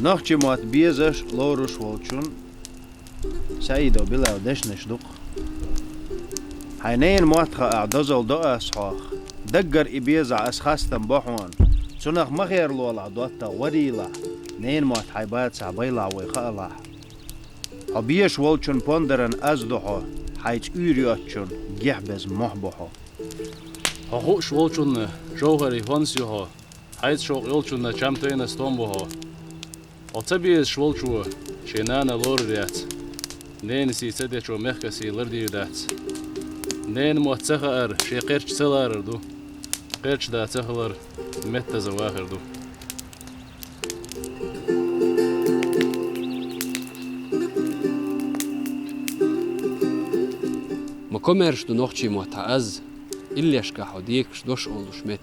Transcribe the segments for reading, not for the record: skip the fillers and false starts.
نخچه موات بیزش لورش ولچون سعيدو بلا ودش نشدق حينين موات اعدزل دو اسخاخ دقر ابيزع اسخاستن بحوان سنخ مخير لولا دوتا وريلا نين موات حيبات سعبيلا ويخالا ابيش ولچون پندرن ازدوحو حيث اوريوتچون جحبز محبوحو هخوش ولچون جوهري فانسيوها حيث شوق يولچون چمتين استنبوها Отабиес шволчу, ченана лорриат. Нен си цедечо мехкаси лырдиудат. Нен муацахар шеқерч целарду. Қерч да цахлар метта завахарду. مكمرش دو نوخشي متعز اللي يشكا حديكش دوش اولوش مت.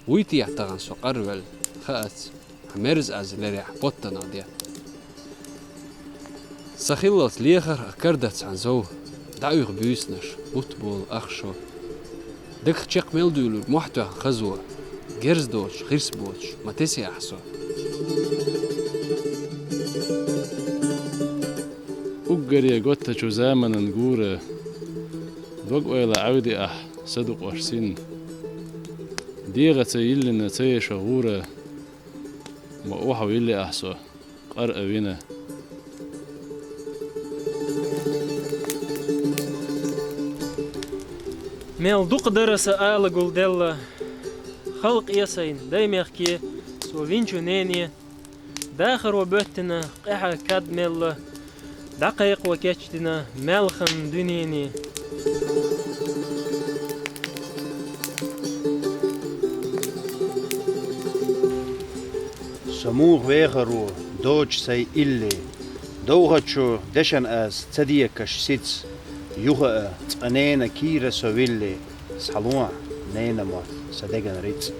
ويتي يعتغن سوقرول خاص مرز از لريح بوتنا دي سخيلت ليخر اكردت عن زو دعوغ بيسنش بوتبول اخشو دك تشيق ميلدولو محتوى خزوة جرز دوش خيرس بوش ما تسي احسو أجري قطة شو زامن نجورة دوق ويلا عودي صدق وشسين ديغة يلي نتي شغورة ما أوحى يلي أحسو قرأ بينا ميل دوق درس آل قول خلق يسين دايم يحكي سوفينشو نيني داخر وبوتنا قيحة كاد ميل دقيق وكيشتنا ملخن دنيني سموغ ويغرو دوج سي إلي دوغتشو دشن أز تديكش سيتس يوغا تقنينا كيرا سويلي سحلوع نينا موت صدقن ريتس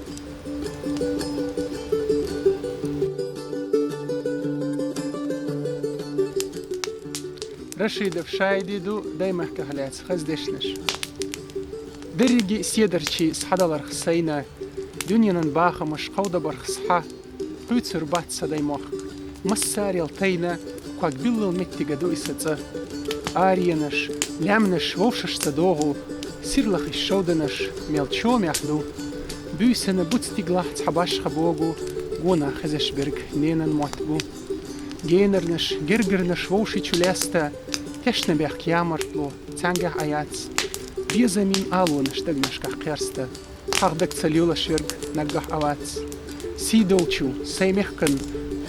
رشيد بشايدي دو دايما كهلات خز دشنش درجي سيدرشي سحدلر خسينا دنيا باخا مش قودة برخصحا بيتسر بات سداي موخ مساري التينا كواك بيلو المتي قدو إساتا آرينش لامنش ووشش تدوغو سيرلخ الشودنش ميلتشو ميحدو بيسنا بوتستي غلاحت حباش خبوغو غونا خزش برغ نينا موتبو جينرنش جرجرنش ووشي چوليستا تشنا بيخ كيامرتلو تانجح آياتس بيزامين آلونش دقنش كح قيرستا حقدك تسليولش ورغ نقح آواتس سيدولچو سيميخكن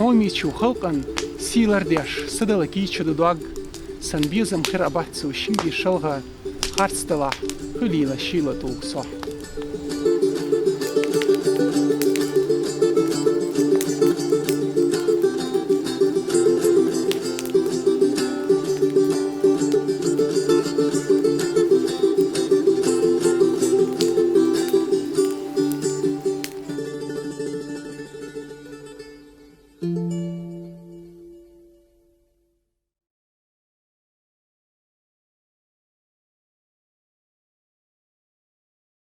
هوميچو خلقن سيلرديش سدلكيچو دودوغ سن بيزم خير أباتسو شيدي شلغا خارستلا خليلا شيلا توق صح